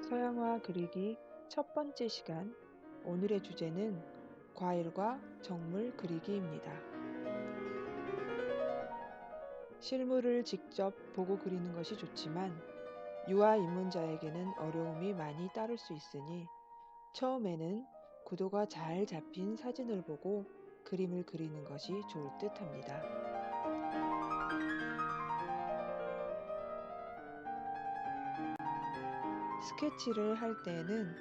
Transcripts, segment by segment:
서양화 그리기 첫 번째 시간, 오늘의 주제는 과일과 정물 그리기입니다. 실물을 직접 보고 그리는 것이 좋지만 유아 입문자에게는 어려움이 많이 따를 수 있으니 처음에는 구도가 잘 잡힌 사진을 보고 그림을 그리는 것이 좋을 듯 합니다. 스케치를 할 때에는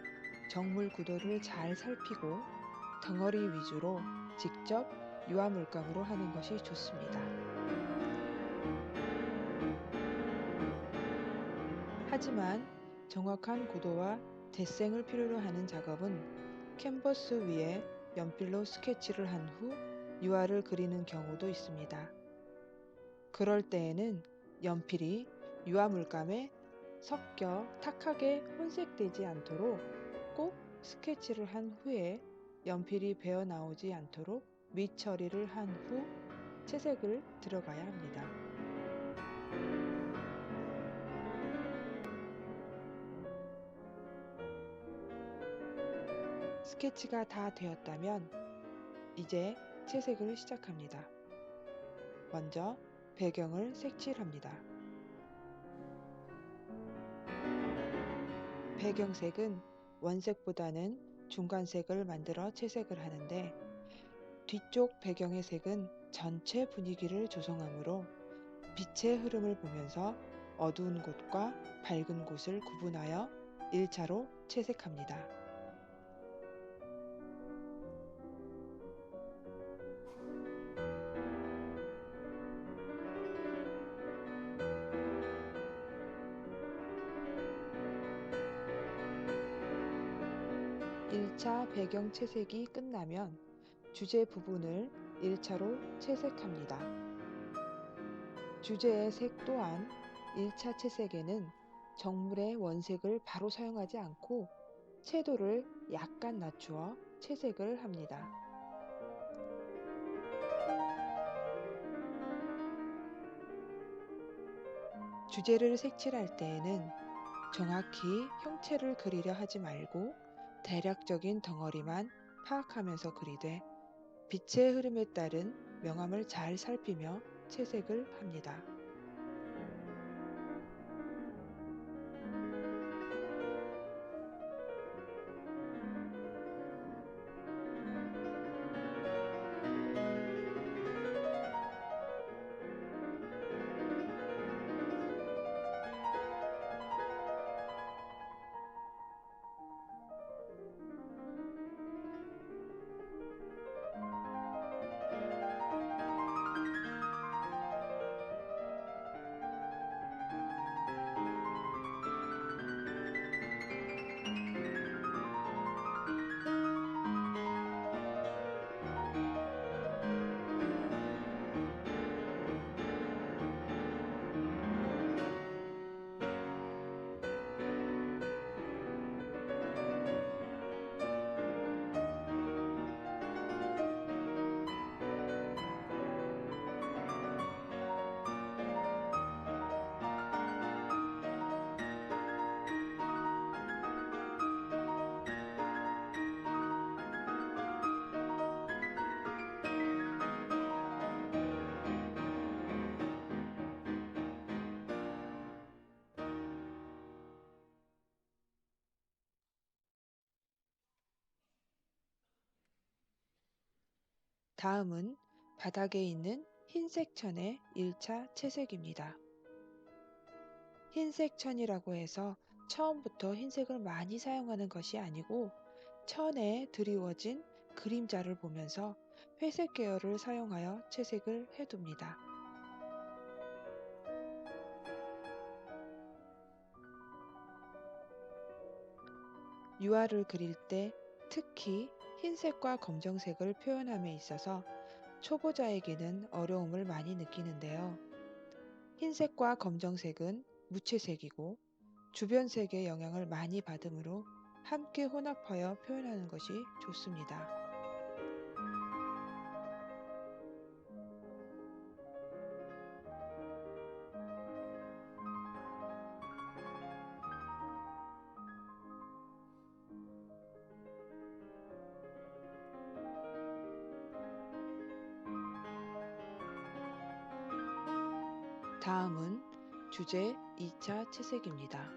정물 구도를 잘 살피고 덩어리 위주로 직접 유화 물감으로 하는 것이 좋습니다. 하지만 정확한 구도와 대생을 필요로 하는 작업은 캔버스 위에 연필로 스케치를 한 후 유화를 그리는 경우도 있습니다. 그럴 때에는 연필이 유화 물감에 섞여 탁하게 혼색되지 않도록 꼭 스케치를 한 후에 연필이 배어 나오지 않도록 밑처리를 한 후 채색을 들어가야 합니다. 스케치가 다 되었다면 이제 채색을 시작합니다. 먼저 배경을 색칠합니다. 배경색은 원색보다는 중간색을 만들어 채색을 하는데 뒤쪽 배경의 색은 전체 분위기를 조성하므로 빛의 흐름을 보면서 어두운 곳과 밝은 곳을 구분하여 1차로 채색합니다. 일 차 배경 채색이 끝나면 주제 부분을 1차로 채색합니다. 주제의 색 또한 1차 채색에는 정물의 원색을 바로 사용하지 않고 채도를 약간 낮추어 채색을 합니다. 주제를 색칠할 때에는 정확히 형체를 그리려 하지 말고 대략적인 덩어리만 파악하면서 그리되 빛의 흐름에 따른 명암을 잘 살피며 채색을 합니다. 다음은 바닥에 있는 흰색 천의 1차 채색입니다. 흰색 천이라고 해서 처음부터 흰색을 많이 사용하는 것이 아니고 천에 드리워진 그림자를 보면서 회색 계열을 사용하여 채색을 해둡니다. 유화를 그릴 때 특히 흰색과 검정색을 표현함에 있어서 초보자에게는 어려움을 많이 느끼는데요. 흰색과 검정색은 무채색이고 주변색의 영향을 많이 받으므로 함께 혼합하여 표현하는 것이 좋습니다. 다음은 주제 2차 채색입니다.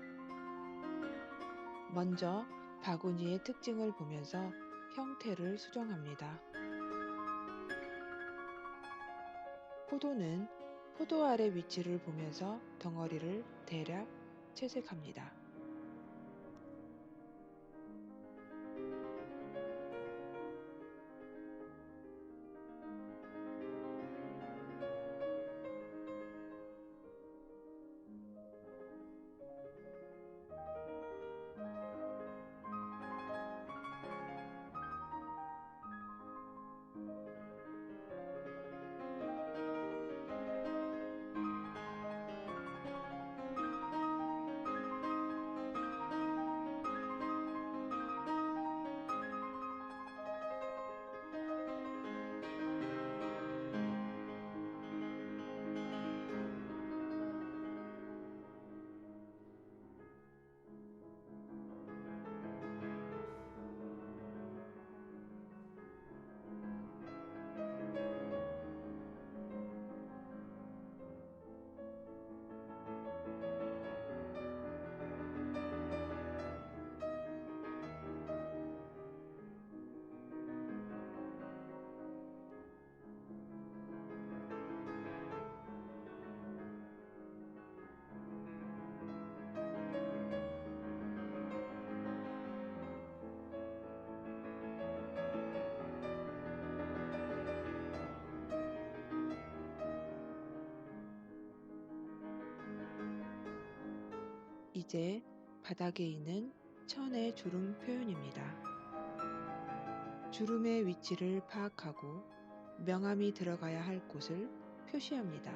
먼저 바구니의 특징을 보면서 형태를 수정합니다. 포도는 포도알의 위치를 보면서 덩어리를 대략 채색합니다. 이제 바닥에 있는 천의 주름 표현입니다. 주름의 위치를 파악하고 명암이 들어가야 할 곳을 표시합니다.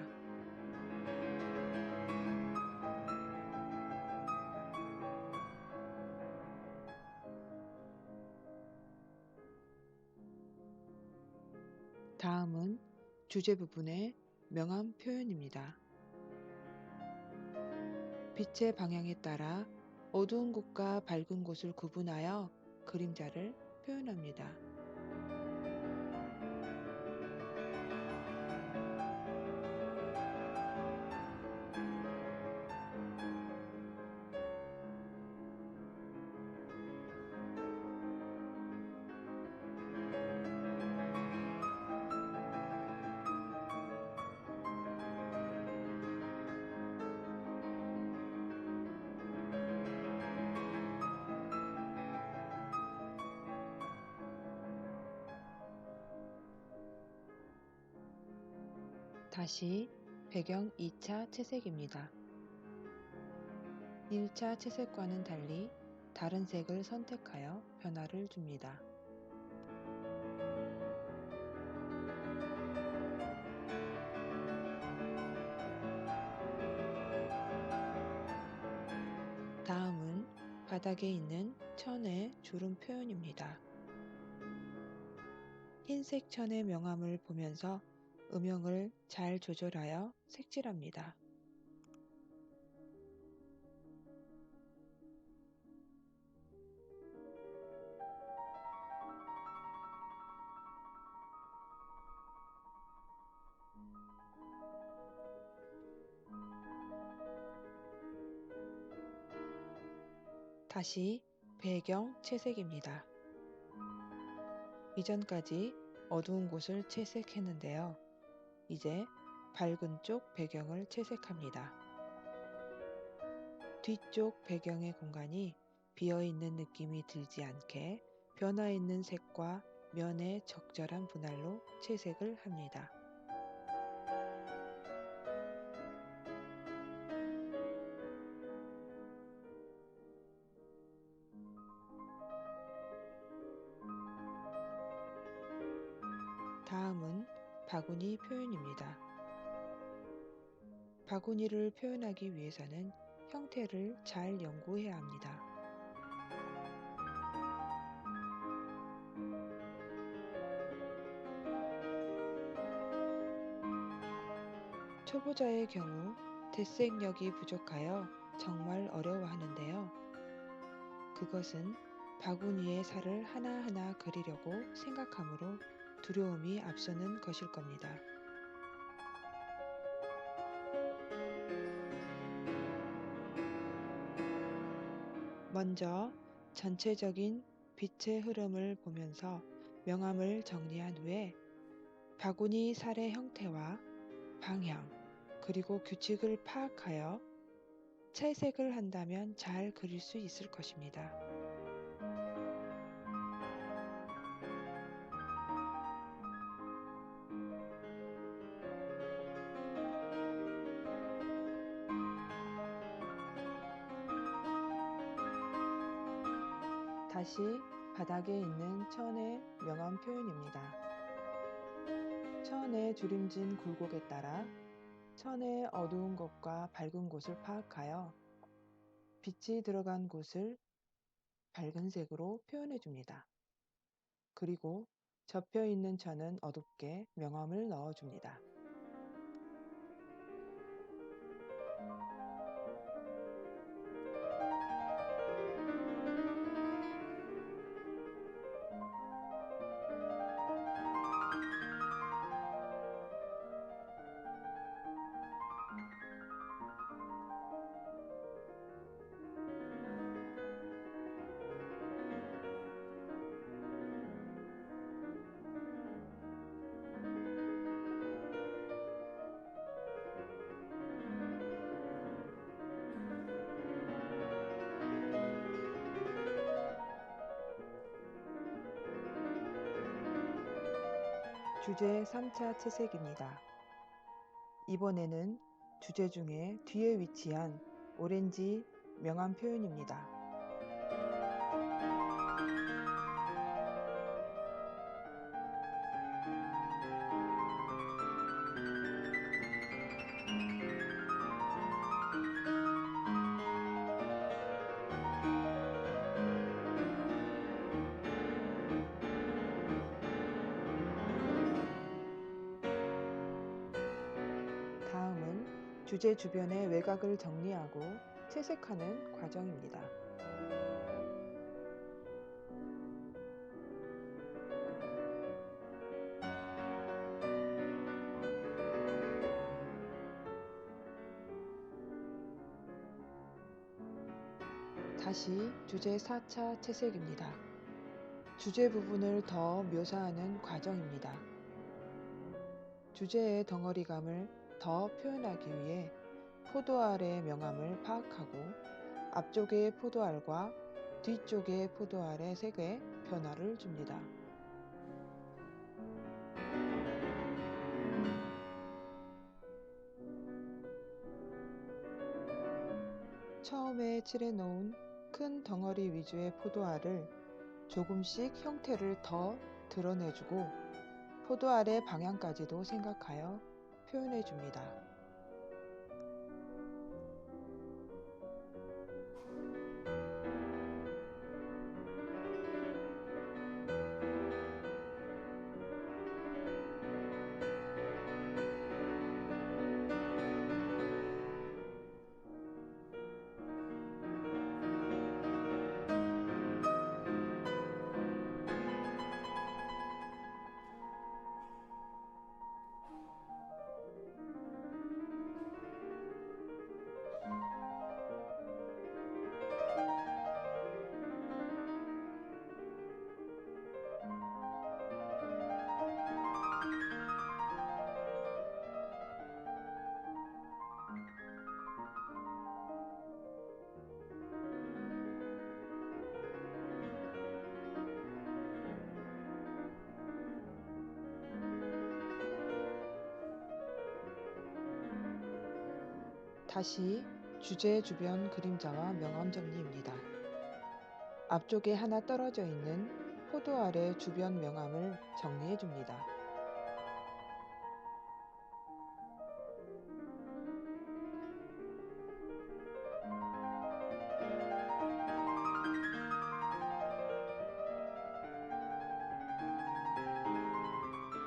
다음은 주제 부분의 명암 표현입니다. 빛의 방향에 따라 어두운 곳과 밝은 곳을 구분하여 그림자를 표현합니다. 다시 배경 2차 채색입니다. 1차 채색과는 달리 다른 색을 선택하여 변화를 줍니다. 다음은 바닥에 있는 천의 주름 표현입니다. 흰색 천의 명암을 보면서 음영을 잘 조절하여 색칠합니다. 다시 배경 채색입니다. 이전까지 어두운 곳을 채색했는데요. 이제 밝은 쪽 배경을 채색합니다. 뒤쪽 배경의 공간이 비어있는 느낌이 들지 않게 변화 있는 색과 면의 적절한 분할로 채색을 합니다. 다음은 바구니 표현입니다. 바구니를 표현하기 위해서는 형태를 잘 연구해야 합니다. 초보자의 경우 대색력이 부족하여 정말 어려워하는데요. 그것은 바구니의 살을 하나하나 그리려고 생각하므로 두려움이 앞서는 것일 겁니다. 먼저 전체적인 빛의 흐름을 보면서 명암을 정리한 후에 바구니 살의 형태와 방향, 그리고 규칙을 파악하여 채색을 한다면 잘 그릴 수 있을 것입니다. 다시 바닥에 있는 천의 명암 표현입니다. 천의 주림진 굴곡에 따라 천의 어두운 곳과 밝은 곳을 파악하여 빛이 들어간 곳을 밝은 색으로 표현해 줍니다. 그리고 접혀 있는 천은 어둡게 명암을 넣어 줍니다. 주제 3차 채색입니다. 이번에는 주제 중에 뒤에 위치한 오렌지 명암 표현입니다. 다음은 주제 주변의 외곽을 정리하고 채색하는 과정입니다. 다시 주제 4차 채색입니다. 주제 부분을 더 묘사하는 과정입니다. 주제의 덩어리감을 더 표현하기 위해 포도알의 명암을 파악하고 앞쪽의 포도알과 뒤쪽의 포도알의 색에 변화를 줍니다. 처음에 칠해놓은 큰 덩어리 위주의 포도알을 조금씩 형태를 더 드러내주고 포도알의 방향까지도 생각하여 표현해줍니다. 다시 주제 주변 그림자와 명암 정리입니다. 앞쪽에 하나 떨어져 있는 포도알의 주변 명암을 정리해 줍니다.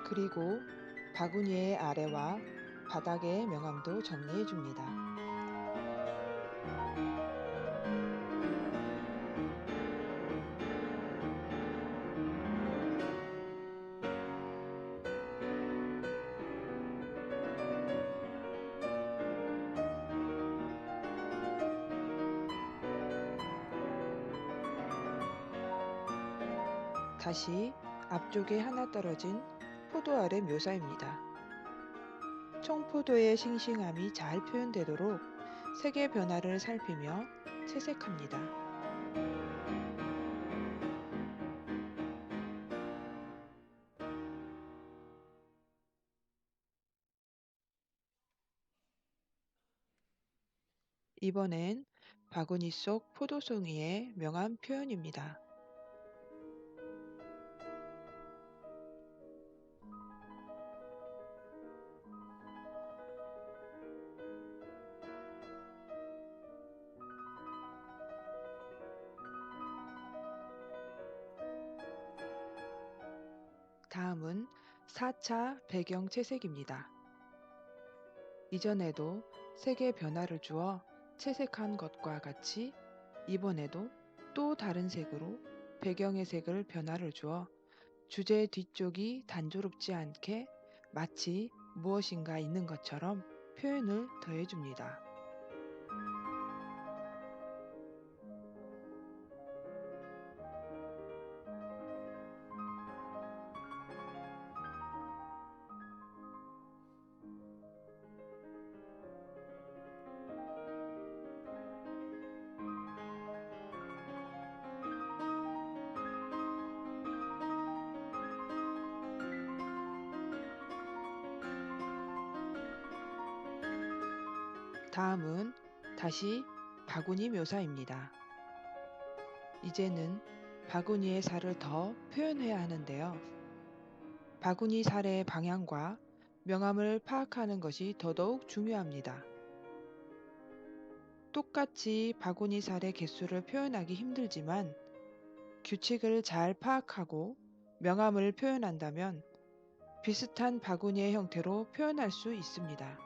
그리고 바구니의 아래와 바닥의 명암도 정리해 줍니다. 다시 앞쪽에 하나 떨어진 포도알의 묘사입니다. 청포도의 싱싱함이 잘 표현되도록 색의 변화를 살피며 채색합니다. 이번엔 바구니 속 포도송이의 명암 표현입니다. 다음은 4차 배경 채색입니다. 이전에도 색의 변화를 주어 채색한 것과 같이 이번에도 또 다른 색으로 배경의 색을 변화를 주어 주제 뒤쪽이 단조롭지 않게 마치 무엇인가 있는 것처럼 표현을 더해줍니다. 다음은 다시 바구니 묘사입니다. 이제는 바구니의 살을 더 표현해야 하는데요. 바구니 살의 방향과 명암을 파악하는 것이 더더욱 중요합니다. 똑같이 바구니 살의 개수를 표현하기 힘들지만 규칙을 잘 파악하고 명암을 표현한다면 비슷한 바구니의 형태로 표현할 수 있습니다.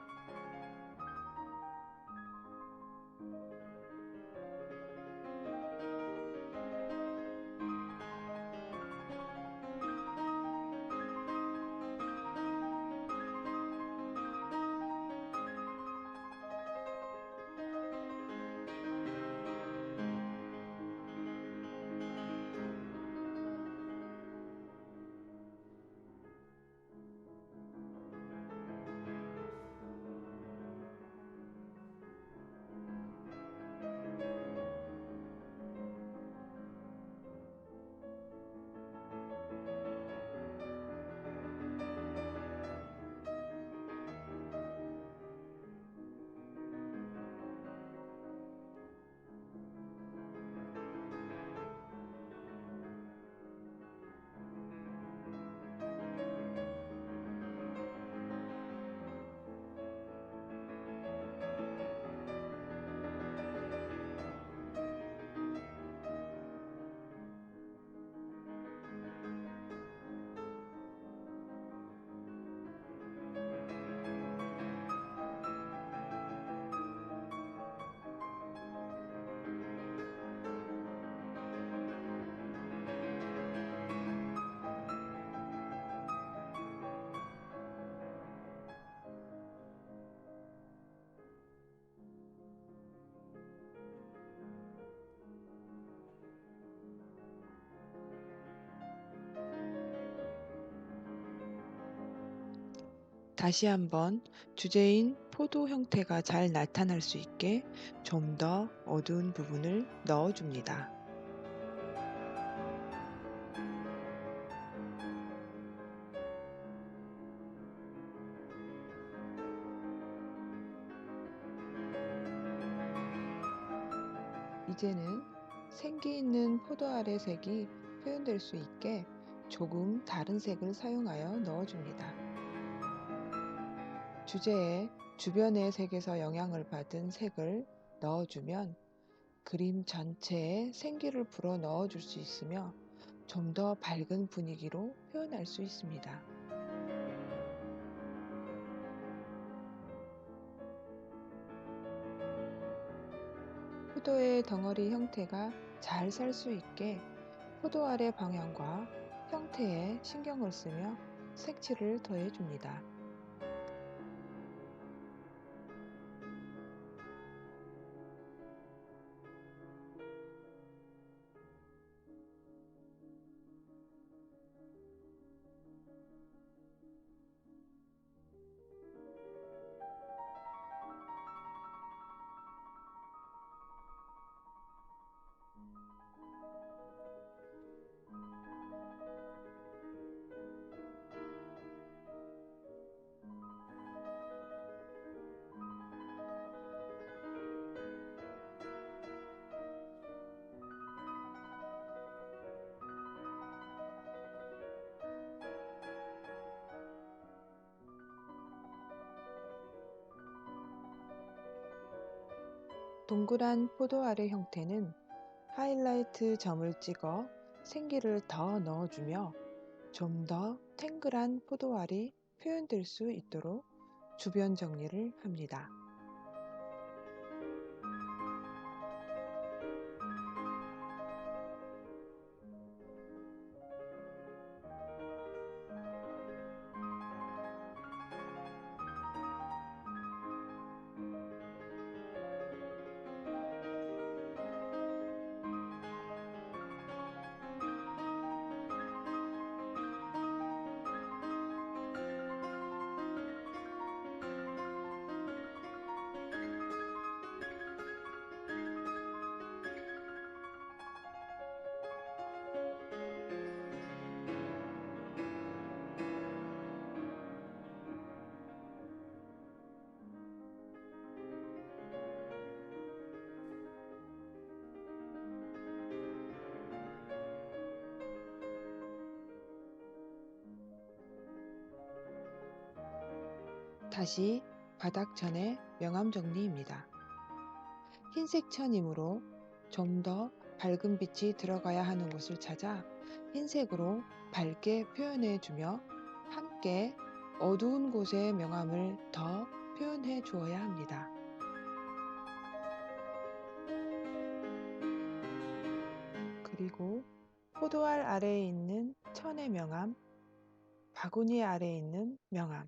다시 한번 주제인 포도 형태가 잘 나타날 수 있게 좀 더 어두운 부분을 넣어줍니다. 이제는 생기 있는 포도알의 색이 표현될 수 있게 조금 다른 색을 사용하여 넣어줍니다. 주제의 주변의 색에서 영향을 받은 색을 넣어주면 그림 전체에 생기를 불어 넣어줄 수 있으며 좀 더 밝은 분위기로 표현할 수 있습니다. 포도의 덩어리 형태가 잘 살 수 있게 포도알의 방향과 형태에 신경을 쓰며 색칠을 더해줍니다. 동그란 포도알의 형태는 하이라이트 점을 찍어 생기를 더 넣어주며 좀 더 탱글한 포도알이 표현될 수 있도록 주변 정리를 합니다. 다시 바닥천의 명암 정리입니다. 흰색 천이므로 좀 더 밝은 빛이 들어가야 하는 곳을 찾아 흰색으로 밝게 표현해주며 함께 어두운 곳의 명암을 더 표현해 주어야 합니다. 그리고 포도알 아래에 있는 천의 명암, 바구니 아래에 있는 명암,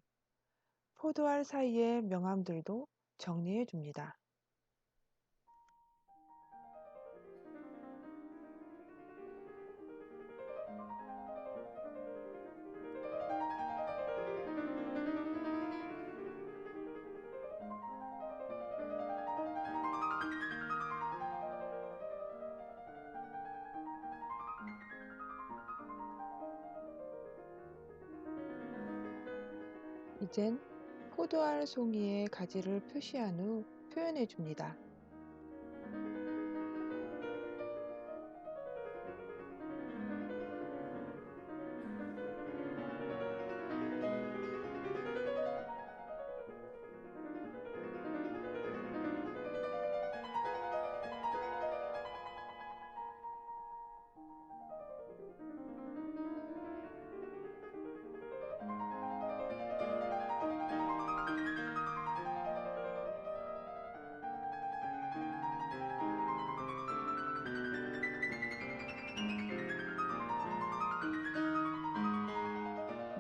포도알 사이의 명암들도 정리해 줍니다. 이젠 포도알 송이의 가지를 표시한 후 표현해 줍니다.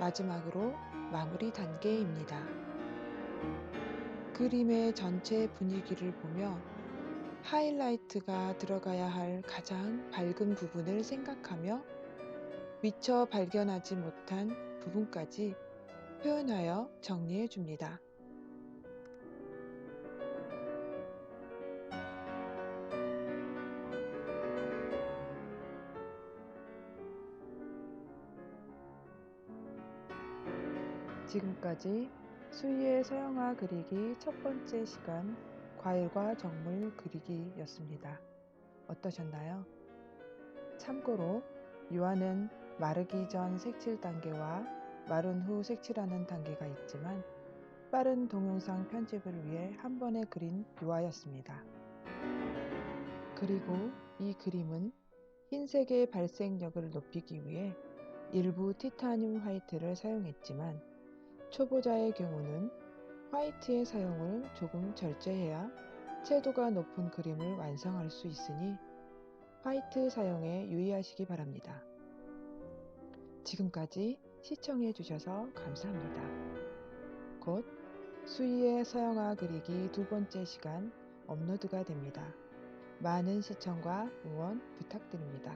마지막으로 마무리 단계입니다. 그림의 전체 분위기를 보며 하이라이트가 들어가야 할 가장 밝은 부분을 생각하며 미처 발견하지 못한 부분까지 표현하여 정리해 줍니다. 지금까지 수희의 서양화 그리기 첫 번째 시간 과일과 정물 그리기였습니다. 어떠셨나요? 참고로 유화는 마르기 전 색칠 단계와 마른 후 색칠하는 단계가 있지만 빠른 동영상 편집을 위해 한 번에 그린 유화였습니다. 그리고 이 그림은 흰색의 발색력을 높이기 위해 일부 티타늄 화이트를 사용했지만 초보자의 경우는 화이트의 사용을 조금 절제해야 채도가 높은 그림을 완성할 수 있으니 화이트 사용에 유의하시기 바랍니다. 지금까지 시청해 주셔서 감사합니다. 곧 수희의 서양화 그리기 두 번째 시간 업로드가 됩니다. 많은 시청과 응원 부탁드립니다.